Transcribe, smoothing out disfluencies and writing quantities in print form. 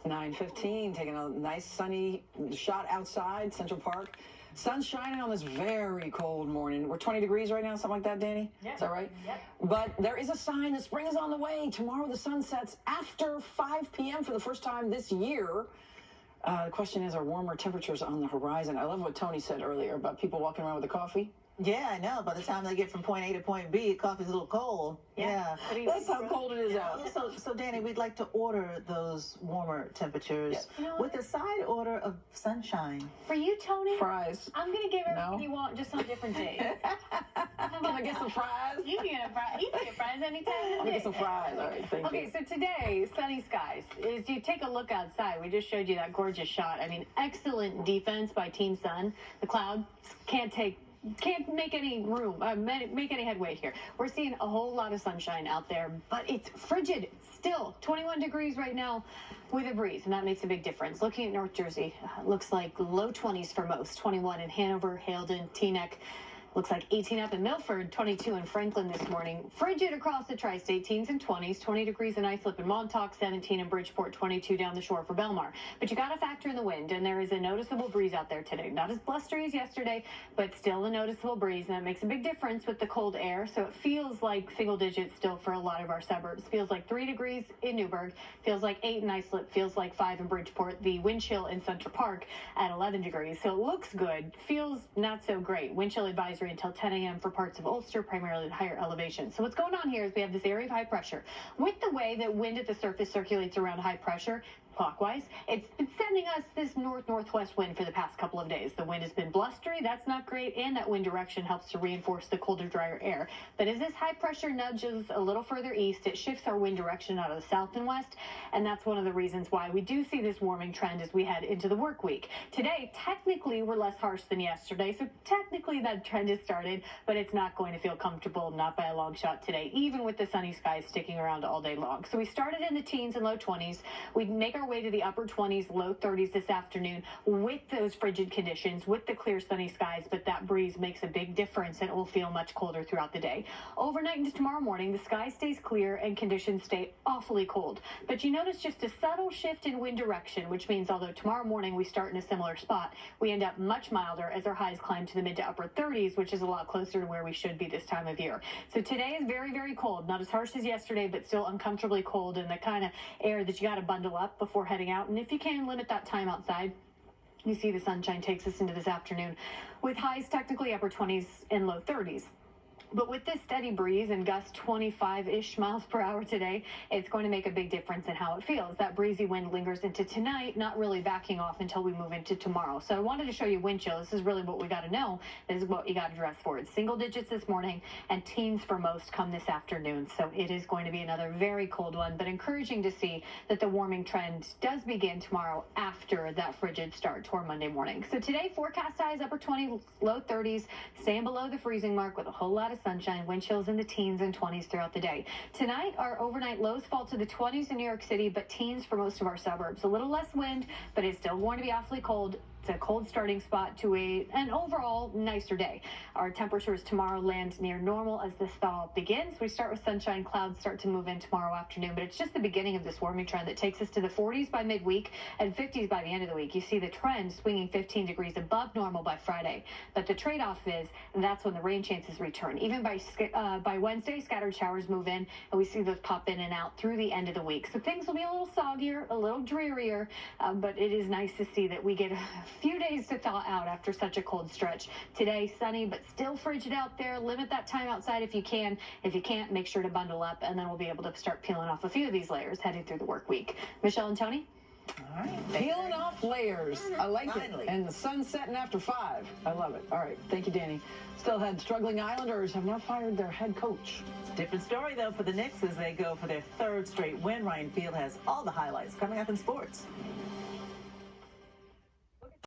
9:15, taking a nice sunny shot outside Central Park. Sun's shining on this very cold morning. We're 20 degrees right now, something like that, Danny? Yep. Is that right? Yep. But there is a sign that spring is on the way. Tomorrow the sun sets after 5 p.m. for the first time this year. The question is, are warmer temperatures on the horizon? I love what Tony said earlier about people walking around with a coffee. Yeah, I know. By the time they get from point A to point B, coffee's a little cold. Yeah. That's how cold it is out. So Danny, we'd like to order those warmer temperatures with a side order of sunshine. For you, Tony, Fries. I'm going to give everything you want just on different days. Can I get some fries? You can get fries anytime. Let me get some fries. All right, thank you. Okay, so today, sunny skies. As you take a look outside, we just showed you that gorgeous shot. I mean, excellent defense by Team Sun. The clouds can't make any room, make any headway here. We're seeing a whole lot of sunshine out there, but it's frigid still. 21 degrees right now with a breeze, and that makes a big difference. Looking at North Jersey, looks like low 20s for most. 21 in Hanover, Haledon, Teaneck. Looks like 18 up in Milford, 22 in Franklin this morning. Frigid across the tri-state, teens and 20s, 20 degrees in Islip and Montauk, 17 in Bridgeport, 22 down the shore for Belmar. But you got to factor in the wind, and there is a noticeable breeze out there today. Not as blustery as yesterday, but still a noticeable breeze, and that makes a big difference with the cold air. So it feels like single digits still for a lot of our suburbs. Feels like 3 degrees in Newburgh, feels like 8 in Islip, feels like 5 in Bridgeport. The wind chill in Central Park at 11 degrees. So it looks good, feels not so great. Wind chill advisory until 10 a.m. for parts of Ulster, primarily at higher elevation. So what's going on here is we have this area of high pressure. With the way that wind at the surface circulates around high pressure, clockwise, it's been sending us this north-northwest wind for the past couple of days. The wind has been blustery, that's not great, and that wind direction helps to reinforce the colder, drier air. But as this high pressure nudges a little further east, it shifts our wind direction out of the south and west, and that's one of the reasons why we do see this warming trend as we head into the work week. Today, technically, we're less harsh than yesterday, so technically that trend has started, but it's not going to feel comfortable, not by a long shot today, even with the sunny skies sticking around all day long. So we started in the teens and low 20s. We make our way to the upper 20s, low 30s this afternoon with those frigid conditions, with the clear sunny skies, but that breeze makes a big difference and it will feel much colder throughout the day. Overnight into tomorrow morning, the sky stays clear and conditions stay awfully cold. But you notice just a subtle shift in wind direction, which means although tomorrow morning we start in a similar spot, we end up much milder as our highs climb to the mid to upper 30s, which is a lot closer to where we should be this time of year. So today is very, very cold. Not as harsh as yesterday, but still uncomfortably cold, and the kind of air that you got to bundle up before heading out. And if you can, limit that time outside. You see the sunshine takes us into this afternoon with highs technically upper 20s and low 30s. But with this steady breeze and gusts 25-ish miles per hour today, it's going to make a big difference in how it feels. That breezy wind lingers into tonight, not really backing off until we move into tomorrow. So I wanted to show you wind chill. This is really what we got to know. This is what you got to dress for. It's single digits this morning and teens for most come this afternoon. So it is going to be another very cold one, but encouraging to see that the warming trend does begin tomorrow after that frigid start to our Monday morning. So today, forecast highs upper 20s, low 30s, staying below the freezing mark with a whole lot of sunshine, wind chills in the teens and 20s throughout the day. Tonight, our overnight lows fall to the 20s in New York City, but teens for most of our suburbs. A little less wind, but it's still going to be awfully cold. It's a cold starting spot to an overall nicer day. Our temperatures tomorrow land near normal as this thaw begins. We start with sunshine, clouds start to move in tomorrow afternoon, but it's just the beginning of this warming trend that takes us to the 40s by midweek and 50s by the end of the week. You see the trend swinging 15 degrees above normal by Friday, but the trade-off is that's when the rain chances return. Even by Wednesday, scattered showers move in, and we see those pop in and out through the end of the week. So things will be a little soggier, a little drearier, but it is nice to see that we get a few days to thaw out after such a cold stretch. Today, sunny, but still frigid out there. Limit that time outside if you can. If you can't, make sure to bundle up, and then we'll be able to start peeling off a few of these layers heading through the work week. Michelle and Tony? All right. Peeling off layers. I like Finally. it. And the sun setting after 5. I love it. All right. Thank you, Danny. Still ahead, struggling Islanders have now fired their head coach. It's a different story, though, for the Knicks as they go for their third straight win. Ryan Field has all the highlights coming up in sports.